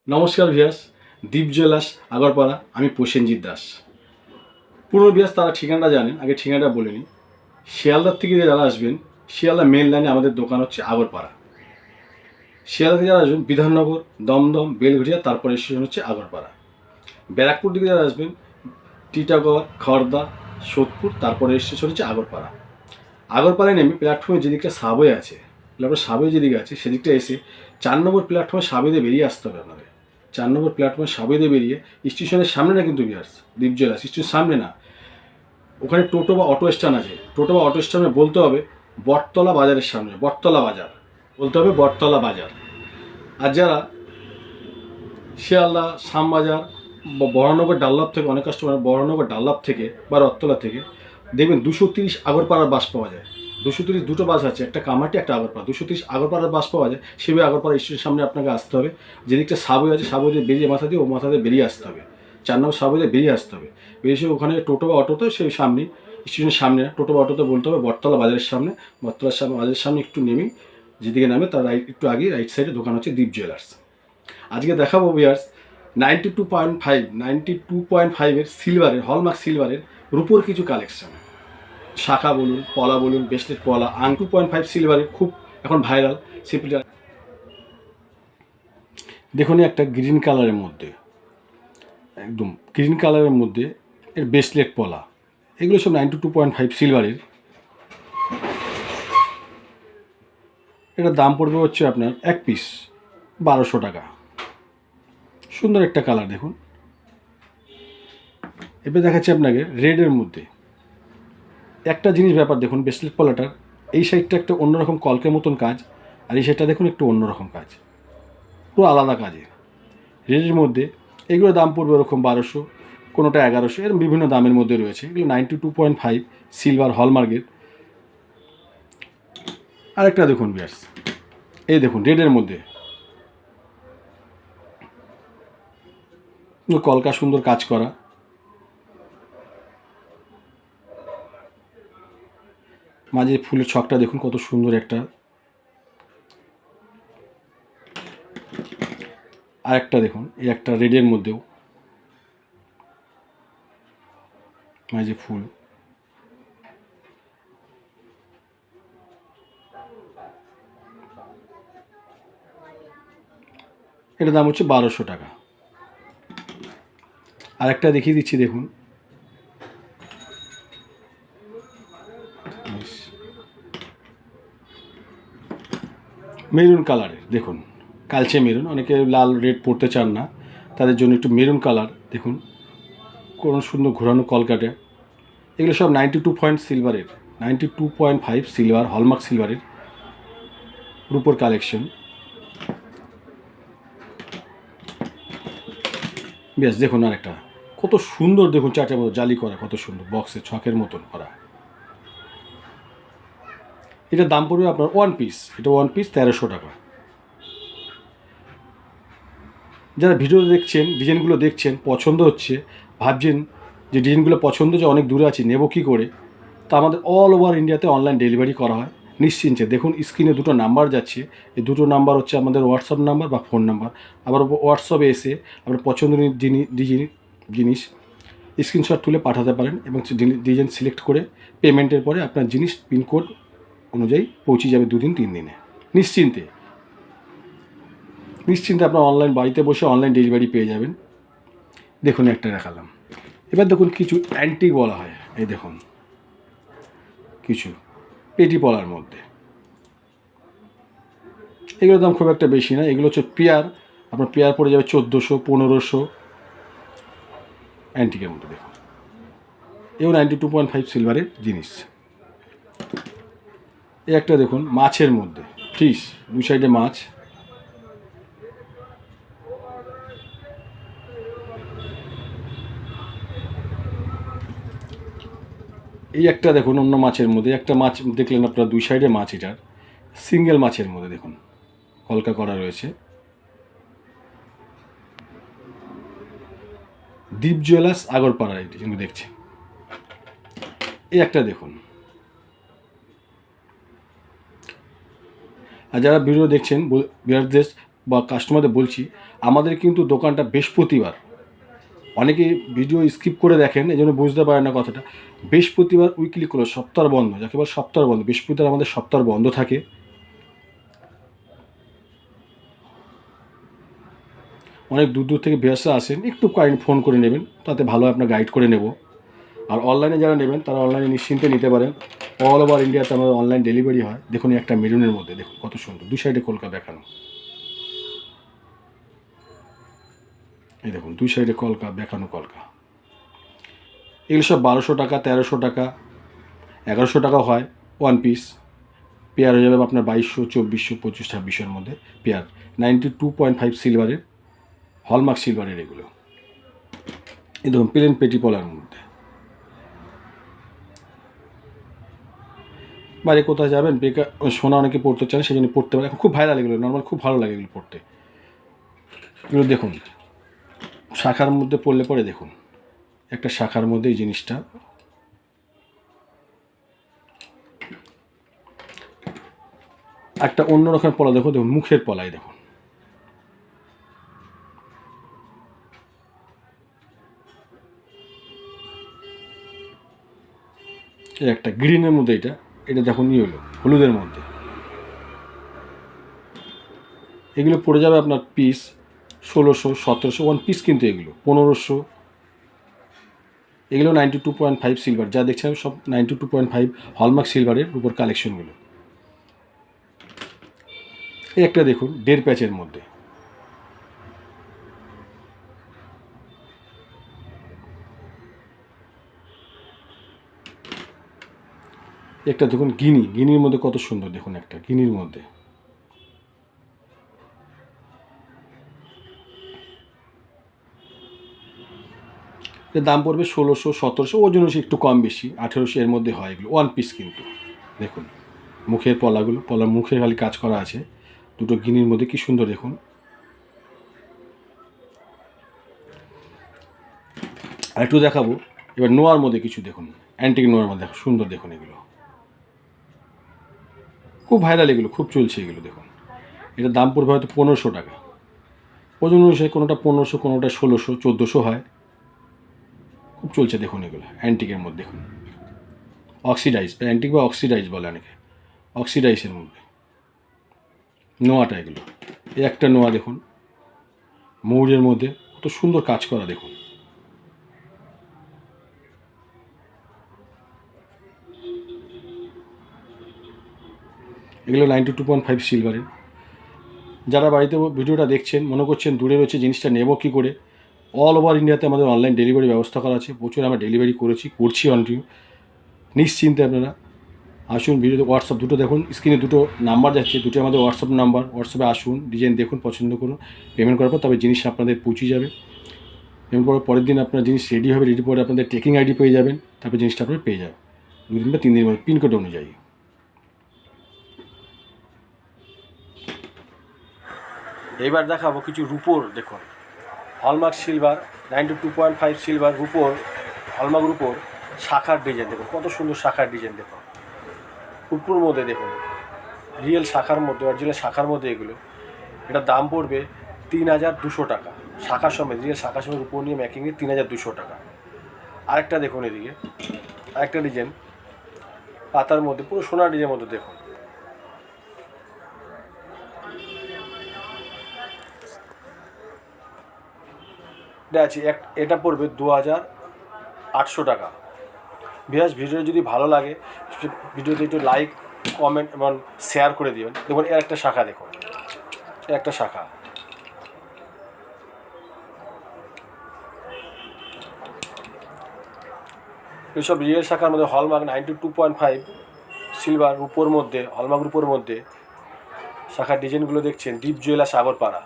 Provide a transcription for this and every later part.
নমস্কার ভিয়াস, দীপ জুয়েলার্স আগরপাড়া। আমি প্রসেনজিৎ দাস। পুরনো ভিয়াস তারা ঠিকানাটা জানেন, আগে ঠিকানাটা বলে নিই। শিয়ালদার থেকে যারা আসবেন, শিয়ালদা মেন লাইনে আমাদের দোকান হচ্ছে আগরপাড়া। শিয়ালদা থেকে যারা আসবেন বিধাননগর, দমদম, বেলঘড়িয়া, তারপরে স্টেশন হচ্ছে আগরপাড়া। ব্যারাকপুর দিকে যারা আসবেন টিটাগড়, খড়দা, সোদপুর, তারপরে স্টেশন হচ্ছে আগরপাড়া। আগরপাড়ায় নেমে প্ল্যাটফর্মে যেদিকটা সাবওয়ে আছে, সাবওয়ে যেদিকে আছে সেদিকটা এসে 4 নম্বর প্ল্যাটফর্মে সাবওয়েতে বেরিয়ে আসতে হবে আপনাদের। 4 নম্বর প্ল্যাটফর্মে সাবওয়েতে বেরিয়ে স্টেশনের সামনে না, কিন্তু ভিউয়ার্স, দীপ জুয়েলার্স স্টেশনের সামনে না, ওখানে টোটো বা অটো স্ট্যান্ড আছে। টোটো বা অটো স্ট্যান্ডে বলতে হবে বটতলা বাজারের সামনে, বটতলা বাজার বলতে হবে, বটতলা বাজার। আর যারা শিয়ালদা, শ্যামবাজার, বড়নগর ডাল্লাভ থেকে, অনেক কাস্টমার বড়নগর ডাল্লাভ থেকে বা রথতলা থেকে দেখবেন 230 আগরপাড়ার বাস পাওয়া যায়। 230 দুটো বাস আছে, একটা কামাটি, একটা আগরপাড়া। 230 আগরপাড়ার বাস পাওয়া যায়। সেভাবে আগরপাড়া স্টেশনের সামনে আপনাকে আসতে হবে। যেদিকটা সাবওয়ে আছে, সাবওয়ে বেরিয়ে মাথা দিয়ে, ও মাথা দিয়ে বেরিয়ে আসতে হবে। 4 নম্বর সাবওয়ে বেরিয়ে আসতে হবে। বেরিয়ে এসে ওখানে টোটো বা অটোতে, সেই সামনে স্টেশনের সামনে টোটো বা অটোতে বলতে হবে বটতলা বাজারের সামনে। বটতলার সামনে বাজারের সামনে একটু নেমেই যেদিকে নামে তার একটু আগে রাইট সাইডে দোকান হচ্ছে দীপ জুয়েলার্স। আজকে দেখাবো ভিউয়ার্স 92.5 সিলভারের, হলমার্ক সিলভারের রূপোর কিছু কালেকশন। শাখা বলুন, পলা বলুন, ব্রেসলেট, পলা, 2.5 সিলভারের খুব এখন ভাইরাল সিপিটা। দেখুন একটা গ্রিন কালারের মধ্যে, একদম গ্রিন কালারের মধ্যে এর ব্রেসলেট, পলা, এগুলো সব 92.5 সিলভারের। এটার দাম পড়বে হচ্ছে আপনার এক পিস 1200 টাকা। সুন্দর একটা কালার দেখুন। এবার দেখাচ্ছি আপনাকে রেডের মধ্যে একটা জিনিস ব্যাপার দেখুন, ব্রেসলেট পলাটার এই সাইডটা একটা অন্যরকম কলকের মতন কাজ, আর এই সাইডটা দেখুন একটু অন্যরকম কাজ, পুরো আলাদা কাজে। রেডের মধ্যে এগুলোর দাম পড়বে ওরকম 1200, কোনোটা 1100, এরকম বিভিন্ন দামের মধ্যে রয়েছে। এগুলো 92.5 সিলভার হলমার্কের। আরেকটা দেখুন বিয়ার্স, এই দেখুন রেডের মধ্যে কলকা সুন্দর কাজ করা, মাঝে ফুলের ছকটা দেখুন কত সুন্দর একটা। আর একটা দেখুন, এই একটা রেডের মধ্যেও মাঝে ফুল। এটার দাম হচ্ছে 1200 টাকা। আর একটা দেখিয়ে দিচ্ছি দেখুন, মেরুন কালারের দেখুন, কালচে মেরুন, অনেকে লাল রেড পরতে চান না, তাদের জন্য একটু মেরুন কালার দেখুন, কোনো সুন্দর ঘোরানো কলকাটে। এগুলো সব 92.5 সিলভার হলমার্ক সিলভারের রূপোর কালেকশন। বেশ দেখুন আরেকটা কত সুন্দর, দেখুন চারটার মতো জালি করা, কত সুন্দর বক্সে ছকের মতন করা। এটার দাম পড়বে আপনার ওয়ান পিস, এটা ওয়ান পিস 1300 টাকা। যারা ভিডিও দেখছেন, ডিজাইনগুলো দেখছেন, পছন্দ হচ্ছে, ভাবছেন যে ডিজাইনগুলো পছন্দ হচ্ছে, অনেক দূরে আছি, নেব কী করে, তা আমাদের অল ওভার ইন্ডিয়াতে অনলাইন ডেলিভারি করা হয় নিশ্চিন্তে। দেখুন স্ক্রিনে দুটো নাম্বার যাচ্ছে, এই দুটো নাম্বার হচ্ছে আমাদের হোয়াটসঅ্যাপ নাম্বার বা ফোন নাম্বার। আবার হোয়াটসঅ্যাপে এসে আপনার পছন্দের জিনিস স্ক্রিনশট তুলে পাঠাতে পারেন এবং ডিজাইন সিলেক্ট করে পেমেন্টের পরে আপনার জিনিস পিনকোড অনুযায়ী পৌঁছে যাবে 2-3 দিনে। নিশ্চিন্তে আপনার অনলাইন বাড়িতে বসে অনলাইন ডেলিভারি পেয়ে যাবেন। দেখুন একটা দেখালাম। এবার দেখুন কিছু অ্যান্টিক বলা হয়, এই দেখুন কিছু পেটি পলার মধ্যে, এগুলোর দাম খুব একটা বেশি না। এগুলো হচ্ছে পেয়ার, আপনার পেয়ার পড়ে যাবে 1400-1500 অ্যান্টিকের মধ্যে। দেখুন এও 92.5 সিলভারের জিনিস। এই একটা দেখুন মাছের মধ্যে ফিশ, দুই সাইডে মাছ, এই একটা দেখুন অন্য মাছের মধ্যে, একটা মাছ দেখলেন আপনার দুই সাইডে মাছ, এটার সিঙ্গেল মাছের মধ্যে দেখুন কলকা করা রয়েছে। দীপ জুয়েলার্স আগরপাড়া এটি যেগুলো দেখছেন। এই একটা দেখুন। আর যারা ভিডিও দেখছেন ভিউয়ারদের বা কাস্টমারদের বলছি, আমাদের কিন্তু দোকানটা বৃহস্পতিবার, অনেকে ভিডিও স্কিপ করে দেখেন, এই জন্য বুঝতে পারেন না কথাটা। বৃহস্পতিবার উইকলি ক্লোজ, সপ্তাহ বন্ধ, যাকে বলে সপ্তাহ বন্ধ। বৃহস্পতিবার আমাদের সপ্তাহ বন্ধ থাকে। অনেক দূর দূর থেকে ভিউয়ার্সরা আসেন, একটু ফোন করে নেবেন, তাতে ভালো আপনার গাইড করে নেব। আর অনলাইনে যারা নেবেন তারা অনলাইনে নিশ্চিন্তে নিতে পারেন। অল ওভার ইন্ডিয়াতে আমাদের অনলাইন ডেলিভারি হয়। দেখুন একটা মেরুনের মধ্যে দেখুন কত সুন্দর, দুই সাইডে কলকা দেখানো, এই দেখুন দুই সাইডে কলকা দেখানো কলকা। এগুলো সব 1200 টাকা, 1300 টাকা, 1100 টাকাও হয় ওয়ান পিস। পেয়ার হয়ে যাবে আপনার 2200, 2400, 2500, 2600-এর মধ্যে পেয়ার। 92.5 সিলভারের, হলমার্ক সিলভারের এগুলো। এই দেখুন প্লেন পেটি পলার মধ্যে। বাইরে কোথায় যাবেন, বেকার সোনা অনেকে পড়তে চান, সেই জন্য পড়তে পারে। এখন খুব ভাইরাল এগুলো, নর্মাল খুব ভালো লাগে এগুলো পড়তে। এগুলো দেখুন শাখার মধ্যে পড়লে পরে দেখুন একটা শাখার মধ্যে এই জিনিসটা, একটা অন্য রকমের পলা দেখুন, দেখুন মুখের পলাই দেখুন। একটা গ্রিনের মধ্যে, এটা দেখুন হলো হলুদের মধ্যে। এগুলো পড়ে যাবে আপনার পিস 1600, 1700 ওয়ান পিস, কিন্তু এগুলো 1500। এগুলো 92.5 সিলভার, যা দেখছেন সব 92.5 হলমার্ক সিলভারের উপর কালেকশনগুলো। এই একটা দেখুন 1.5 প্যাচের মধ্যে, একটা দেখুন গিনির মধ্যে কত সুন্দর, দেখুন একটা গিনির মধ্যে। এর দাম পড়বে 1600, 1700, ওজন হচ্ছে একটু কম বেশি 1800 এর মধ্যে হয় এগুলো ওয়ান পিস কিন্তু। দেখুন মুখের পলাগুলো, পলার মুখে খালি কাজ করা আছে, দুটো গিনির মধ্যে কি সুন্দর দেখুন। আর একটু দেখাবো এবার নোয়ার মধ্যে কিছু, দেখুন অ্যান্টিক নোয়ার মধ্যে দেখুন সুন্দর, দেখুন এগুলো খুব ভাইরাল, এগুলো খুব চলছে এগুলো। দেখুন এটার দাম পড়বে হয়তো 1500 টাকা, ওজন অনুসারে কোনোটা 1500, কোনোটা 1600, 1400 হয়, খুব চলছে দেখুন এগুলো অ্যান্টিকের মধ্যে। দেখুন অক্সিডাইজ, অ্যান্টিক বা অক্সিডাইজ বলে অনেকে, অক্সিডাইজের মধ্যে নোয়াটা এগুলো। এই একটা নোয়া দেখুন ময়ূরের মধ্যে, কত সুন্দর কাজ করা দেখুন। এগুলো 92.5 সিলভারের। যারা বাড়িতে ভিডিওটা দেখছেন মনে করছেন দূরে রয়েছে, জিনিসটা নেব কী করে, অল ওভার ইন্ডিয়াতে আমাদের অনলাইন ডেলিভারি ব্যবস্থা করা আছে, প্রচুর আমরা ডেলিভারি করছি অনটিউ। নিশ্চিন্তে আপনারা আসুন। ভিডিওতে হোয়াটসঅ্যাপ দুটো দেখুন, স্ক্রিনে দুটো নাম্বার যাচ্ছে, দুটো আমাদের হোয়াটসঅ্যাপ নাম্বার। হোয়াটসঅ্যাপে আসুন, ডিজাইন দেখুন, পছন্দ করুন, পেমেন্ট করার পর তবে জিনিস আপনাদের পৌঁছে যাবে। পেমেন্ট করার পরের দিন আপনার জিনিস রেডি হবে, রেডি পরে আপনাদের ট্রেকিং আইডি পেয়ে যাবেন, তারপর জিনিসটা আপনারা পেয়ে যাবেন 2 দিন বা 3 দিনের মধ্যে পিনকোড অনুযায়ী। এবার দেখাবো কিছু রুপোর, দেখুন হলমার্ক সিলভার, 92.5 সিলভার রুপোর, হলমার্ক রুপোর শাখার ডিজাইন দেখুন, কত সুন্দর শাখার ডিজাইন দেখুন। রুপোর মধ্যে দেখুন রিয়েল শাখার মধ্যে, অরিজিনাল শাখার মধ্যে এগুলো। এটার দাম পড়বে 3200 টাকা, শাখার সমেত, রিয়েল শাখার সমেত রুপোর নিয়ে মেকিংয়ে 3200 টাকা। আরেকটা দেখুন এদিকে, আরেকটা ডিজাইন পাতার মধ্যে, পুরো সোনার ডিজাইনের মধ্যে দেখুন। এটা আছে এটা পড়বে 2800 টাকা। ভিডিও যদি ভালো লাগে ভিডিওতে একটু লাইক, কমেন্ট এবং শেয়ার করে দিবেন। দেখুন এর একটা শাখা দেখুন, একটা শাখা। এইসব রিয়েল শাখার মধ্যে হলমার্ক 92.5 সিলভার রুপোর মধ্যে, হলমার্ক রুপোর মধ্যে শাখার ডিজাইনগুলো দেখছেন, দীপ জুয়েলার্স সাগরপাড়া।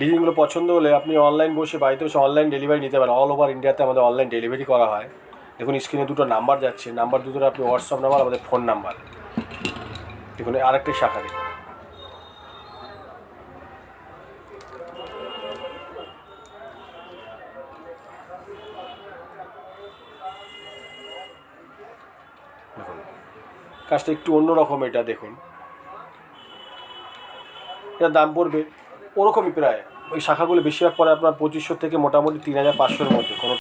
ডিজাইনগুলো পছন্দ হলে আপনি অনলাইন বসে বাড়িতে বসে অনলাইন ডেলিভারি নিতে পারেন। অল ওভার ইন্ডিয়াতে আমাদের অনলাইন ডেলিভারি করা হয়। দেখুন স্ক্রিনে দুটো নাম্বার যাচ্ছে, নাম্বার দুটোর আপনি হোয়াটসঅ্যাপ নাম্বার, আমাদের ফোন নাম্বার। দেখুন আরেকটি শাখা দেখুন, দেখুন কাজটা একটু অন্যরকম, এটা দেখুন, এটার দাম পড়বে ওরকমই প্রায়, ওই শাখাগুলো বেশিরভাগ পড়ে আপনার 2500 থেকে মোটামুটি 3500-এর মধ্যে। কোনো